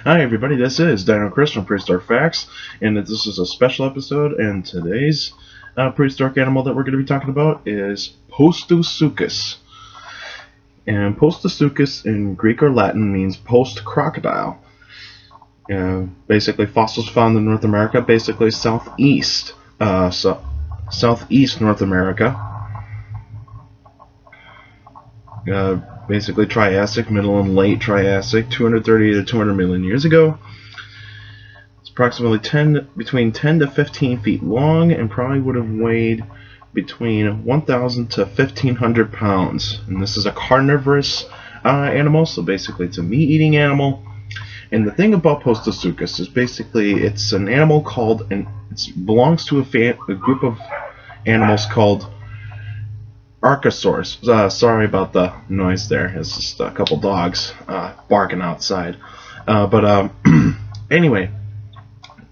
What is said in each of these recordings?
Hi everybody, this is Dino Chris from Prehistoric Facts, and this is a special episode, and today's prehistoric animal that we're going to be talking about is Postosuchus. And Postosuchus in Greek or Latin means post-crocodile. Basically fossils found in North America, basically southeast North America. Basically Triassic, middle and late Triassic, 230 to 200 million years ago. It's approximately between 10 to 15 feet long and probably would have weighed between 1,000 to 1,500 pounds. And this is a carnivorous animal, so basically it's a meat-eating animal. And the thing about Postosuchus is basically it's an animal called, and it belongs to a group of animals called Archosaurs. Sorry about the noise there. It's just a couple dogs barking outside. Anyway,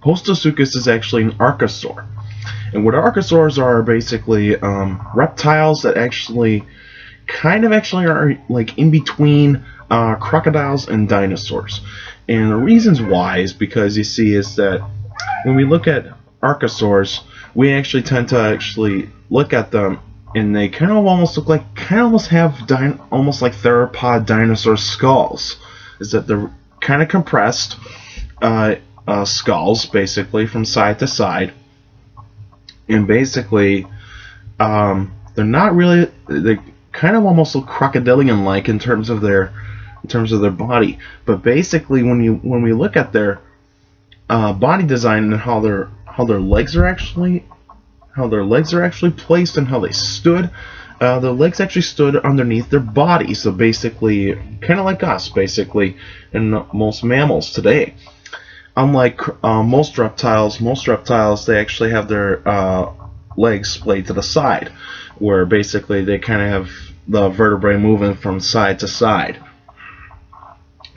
Postosuchus is actually an archosaur. And what archosaurs are basically reptiles that actually are like in between crocodiles and dinosaurs. And the reasons why is because you see is that when we look at archosaurs, we actually tend to look at them and they kind of almost look like, almost like theropod dinosaur skulls. Is that they're kind of compressed skulls, basically, from side to side. And basically, they're not really, they kind of almost look crocodilian-like in terms of their body. But basically, when we look at their body design and how their legs are actually placed and how they stood. The legs actually stood underneath their body, so basically, kind of like us, basically, and most mammals today. Unlike most reptiles, they actually have their legs splayed to the side, where basically they kind of have the vertebrae moving from side to side.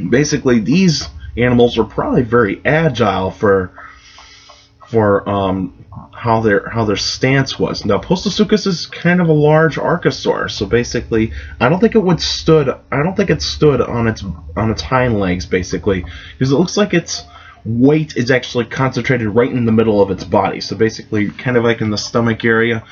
Basically, these animals were probably very agile for how their stance was. Now, Postosuchus is kind of a large archosaur, so basically, I don't think it stood on its hind legs, basically, because it looks like its weight is actually concentrated right in the middle of its body. So basically, kind of like in the stomach area.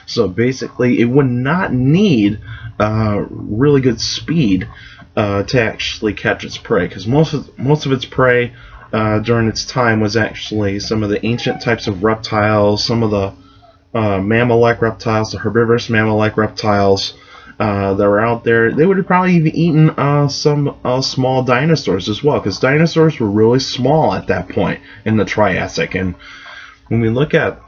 So basically, it would not need really good speed to actually catch its prey, because most of its prey during its time was actually some of the ancient types of reptiles, some of the mammal-like reptiles, the herbivorous mammal-like reptiles that were out there. They would have probably even eaten some small dinosaurs as well, because dinosaurs were really small at that point in the Triassic. And when we look at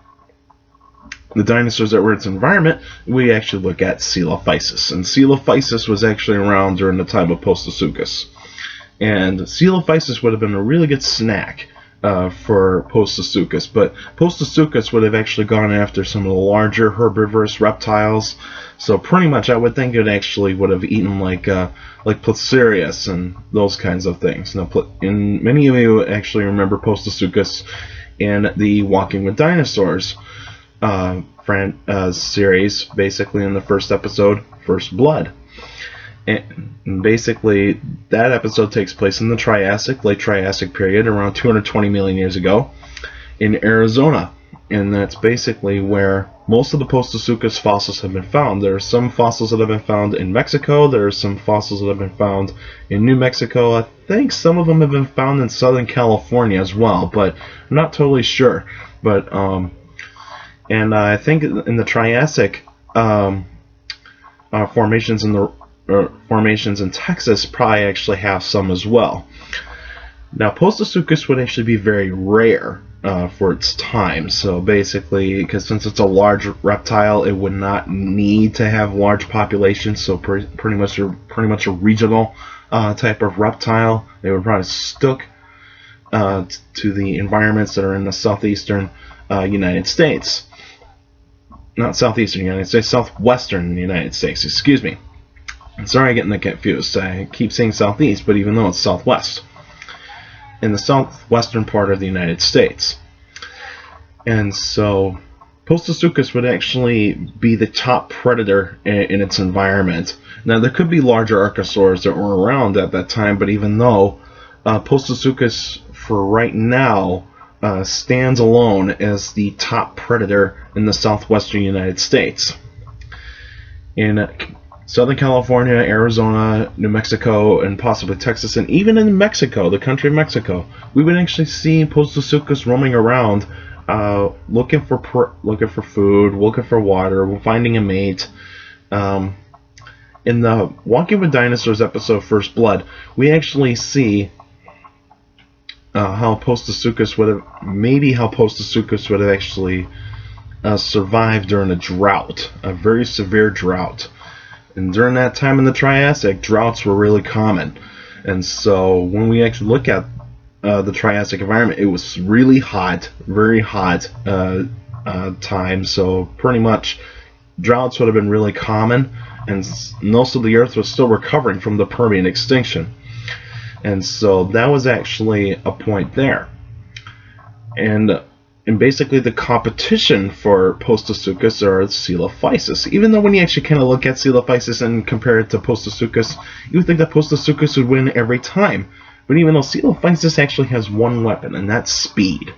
the dinosaurs that were in its environment, we actually look at Coelophysis. And Coelophysis was actually around during the time of Postosuchus. And Coelophysis would have been a really good snack for Postosuchus, but Postosuchus would have actually gone after some of the larger herbivorous reptiles. So pretty much, I would think it actually would have eaten like Postosuchus and those kinds of things. Now, and many of you actually remember Postosuchus in the Walking with Dinosaurs series, basically in the first episode, First Blood. And basically, that episode takes place in the late Triassic period, around 220 million years ago, in Arizona. And that's basically where most of the Postosuchus fossils have been found. There are some fossils that have been found in Mexico. There are some fossils that have been found in New Mexico. I think some of them have been found in Southern California as well, but I'm not totally sure. But and I think in the Triassic formations in Texas probably actually have some as well. Now, Postosuchus would actually be very rare for its time. So basically, because since it's a large reptile, it would not need to have large populations. So pretty much a regional type of reptile. They would probably stick to the environments that are in the southeastern United States. Not southeastern United States, southwestern United States. Excuse me. Sorry, I'm getting that confused. I keep saying southeast, but even though it's southwest, in the southwestern part of the United States. And so Postosuchus would actually be the top predator in its environment. Now, there could be larger archosaurs that were around at that time, but even though Postosuchus, for right now, stands alone as the top predator in the southwestern United States. In Southern California, Arizona, New Mexico, and possibly Texas, and even in Mexico, the country of Mexico, we would actually see Postosuchus roaming around, looking for food, looking for water, finding a mate. In the Walking with Dinosaurs episode First Blood, we actually see how Postosuchus would have actually survived during a drought, a very severe drought. And during that time in the Triassic, droughts were really common. And so when we actually look at the Triassic environment, it was really hot, very hot time. So pretty much droughts would have been really common, and most of the Earth was still recovering from the Permian extinction. And so that was actually a point there. And basically the competition for Postosuchus are Coelophysis. Even though when you actually kind of look at Coelophysis and compare it to Postosuchus, you would think that Postosuchus would win every time. But even though Coelophysis actually has one weapon, and that's speed.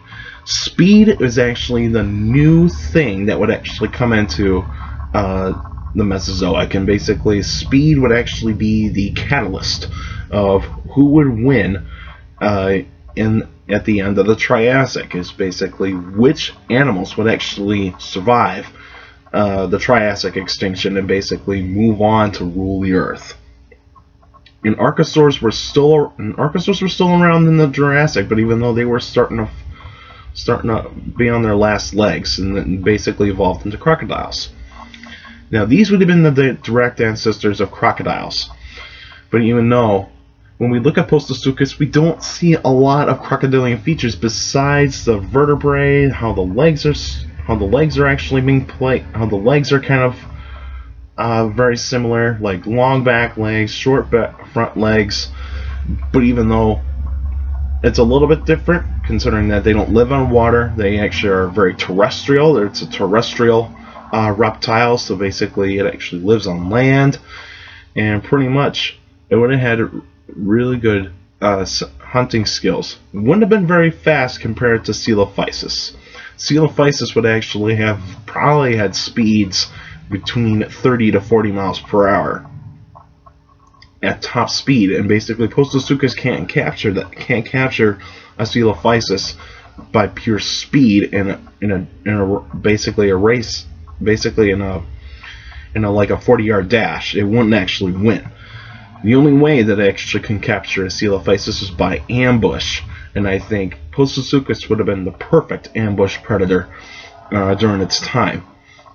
Speed is actually the new thing that would actually come into the Mesozoic, and basically speed would actually be the catalyst of who would win at the end of the Triassic, is basically which animals would actually survive the Triassic extinction and basically move on to rule the Earth. And Archosaurs were still around in the Jurassic, but even though they were starting to be on their last legs, and then basically evolved into crocodiles. Now these would have been the direct ancestors of crocodiles, but even though when we look at Postosuchus, we don't see a lot of crocodilian features besides the vertebrae, how the legs are actually being played, how the legs are kind of very similar, like long back legs, short front legs. But even though it's a little bit different, considering that they don't live on water, they actually are very terrestrial. It's a terrestrial reptile, so basically it actually lives on land, and pretty much it would have had really good hunting skills. It wouldn't have been very fast compared to Coelophysis. Coelophysis would actually have probably had speeds between 30 to 40 miles per hour at top speed, and basically Postosuchus can't capture a Coelophysis by pure speed in a basically a race, basically in a like a 40-yard dash. It wouldn't actually win. The only way that it actually can capture a Coelophysis is by ambush, and I think Postosuchus would have been the perfect ambush predator during its time.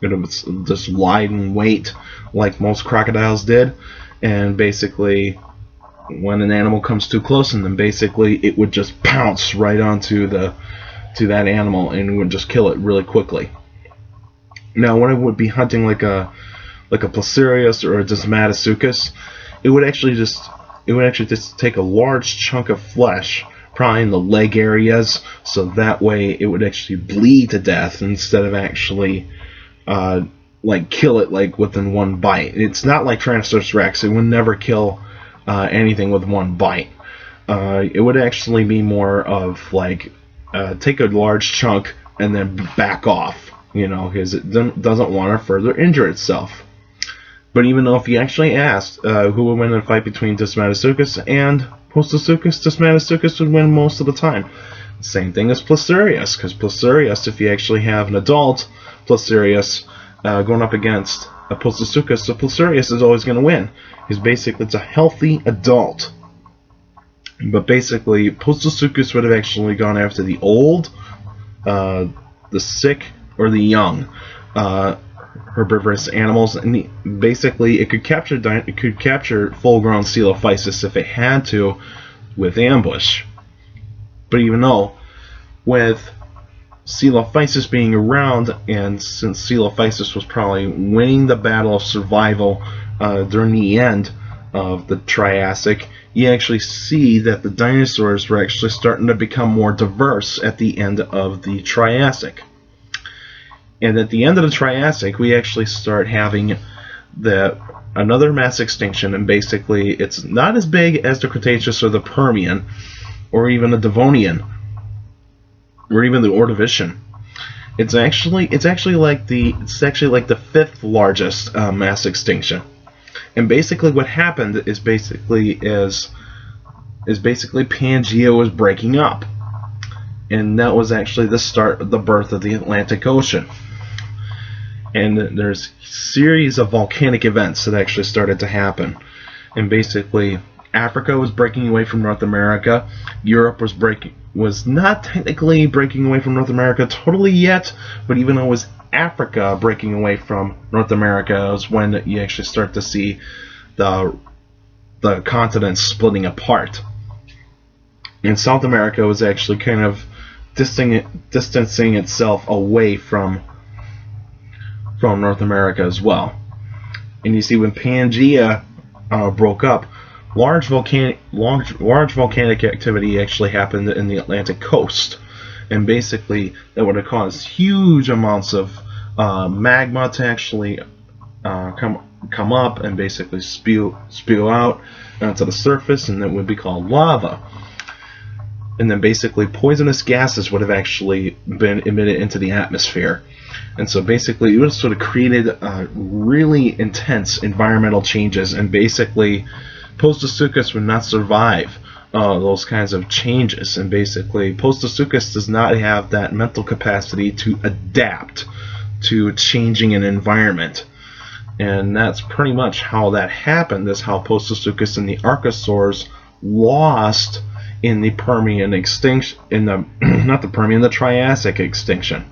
It was just lied in wait like most crocodiles did, and basically when an animal comes too close, and then basically it would just pounce right onto that animal and would just kill it really quickly. Now when it would be hunting like a Postosuchus or a Desmatosuchus, it would actually just take a large chunk of flesh, probably in the leg areas, so that way it would actually bleed to death instead of actually like kill it like within one bite. It's not like Tyrannosaurus Rex. It would never kill anything with one bite. It would actually be more of like take a large chunk and then back off, because it doesn't want to further injure itself. But even though if you actually asked who would win in a fight between Desmatosuchus and Postosuchus, Desmatosuchus would win most of the time. Same thing as Postosuchus, because Postosuchus, if you actually have an adult Postosuchus going up against a Postosuchus, so Postosuchus is always going to win. Because basically it's a healthy adult. But basically Postosuchus would have actually gone after the old, the sick, or the young herbivorous animals, and basically it could capture full-grown Coelophysis if it had to with ambush. But even though with Coelophysis being around, and since Coelophysis was probably winning the battle of survival during the end of the Triassic, you actually see that the dinosaurs were actually starting to become more diverse at the end of the Triassic. And at the end of the Triassic, we actually start having the another mass extinction, and basically it's not as big as the Cretaceous or the Permian, or even the Devonian, or even the Ordovician. It's actually like the fifth largest mass extinction. And basically what happened is basically Pangea was breaking up, and that was actually the birth of the Atlantic Ocean. And there's a series of volcanic events that actually started to happen. And basically Africa was breaking away from North America. Europe was not technically breaking away from North America totally yet, but even though it was Africa breaking away from North America is when you actually start to see the continents splitting apart. And South America was actually kind of distancing itself away from North America as well. And you see when Pangea broke up, large volcanic activity actually happened in the Atlantic coast, and basically that would have caused huge amounts of magma to actually come up and basically spew out onto the surface, and that would be called lava. And then basically poisonous gases would have actually been emitted into the atmosphere. And so basically it would have sort of created really intense environmental changes, and basically Postosuchus would not survive those kinds of changes. And basically Postosuchus does not have that mental capacity to adapt to changing an environment. And that's pretty much how that happened, is how Postosuchus and the Archosaurs lost in the Permian extinction, the Triassic extinction.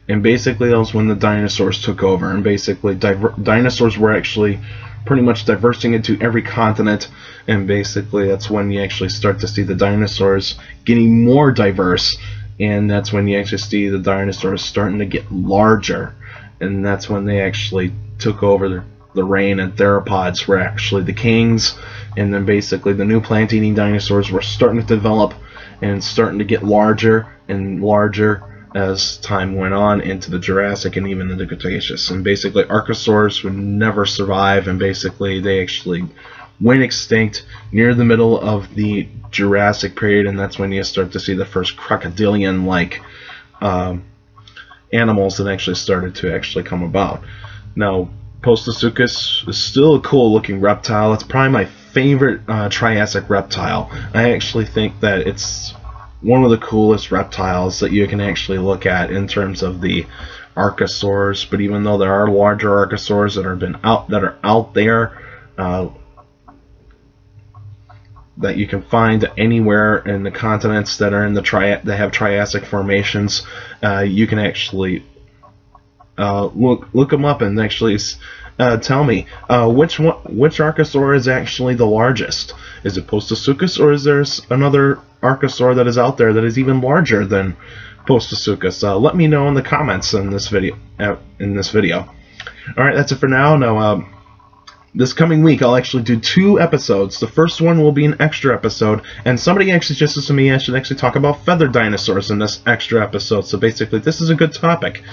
And basically that was when the dinosaurs took over, and basically dinosaurs were actually pretty much diversing into every continent, and basically that's when you actually start to see the dinosaurs getting more diverse, and that's when you actually see the dinosaurs starting to get larger, and that's when they actually took over the reign, and theropods were actually the kings. And then basically the new plant-eating dinosaurs were starting to develop and starting to get larger and larger as time went on into the Jurassic and even into the Cretaceous. And basically Archosaurs would never survive, and basically they actually went extinct near the middle of the Jurassic period, and that's when you start to see the first crocodilian-like animals that actually started to come about. Now, Postosuchus is still a cool looking reptile. It's probably my favorite Triassic reptile. I actually think that it's one of the coolest reptiles that you can actually look at in terms of the Archosaurs. But even though there are larger Archosaurs that are out there that you can find anywhere in the continents that are in that have Triassic formations, you can actually look them up and actually tell me which Archosaur is actually the largest. Is it Postosuchus, or is there another Archosaur that is out there that is even larger than Postosuchus? Let me know in the comments in this video. All right, that's it for now. Now, this coming week I'll actually do 2 episodes. The first one will be an extra episode, and somebody actually suggested to me I should actually talk about feathered dinosaurs in this extra episode. So basically this is a good topic,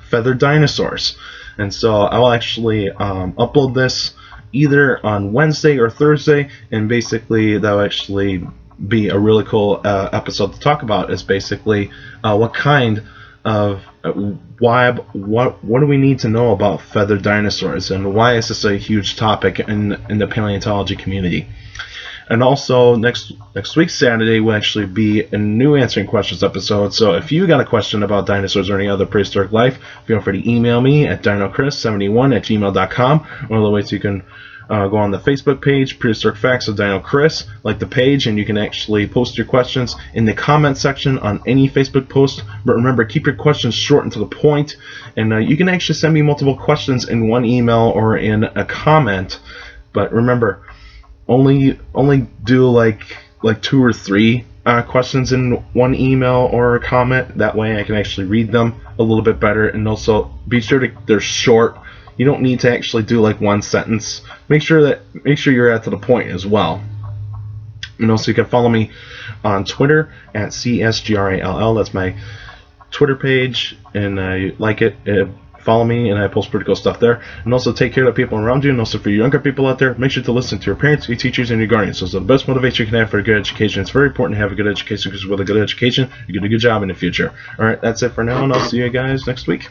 feathered dinosaurs. And so I'll actually upload this either on Wednesday or Thursday, and basically that'll actually be a really cool episode to talk about. Is basically what kind of what do we need to know about feathered dinosaurs, and why is this a huge topic in the paleontology community. And also next week Saturday will actually be a new answering questions episode. So if you got a question about dinosaurs or any other prehistoric life, feel free to email me at dinocris71@gmail.com, or otherwise you can go on the Facebook page, Prehistoric Facts of Dino Chris, like the page, and you can actually post your questions in the comment section on any Facebook post. But remember, keep your questions short and to the point, and you can actually send me multiple questions in one email or in a comment. But remember, only do like 2 or 3 questions in one email or a comment. That way I can actually read them a little bit better, and also be sure they're short. You don't need to actually do like one sentence. Make sure you're at to the point as well. And also you can follow me on Twitter at CSGRALL. That's my Twitter page, and like it. follow me, and I post pretty cool stuff there. And also take care of the people around you. And also for you younger people out there, make sure to listen to your parents, your teachers, and your guardians. Those are the best motivation you can have for a good education. It's very important to have a good education, because with a good education, you get a good job in the future. Alright, that's it for now, and I'll see you guys next week.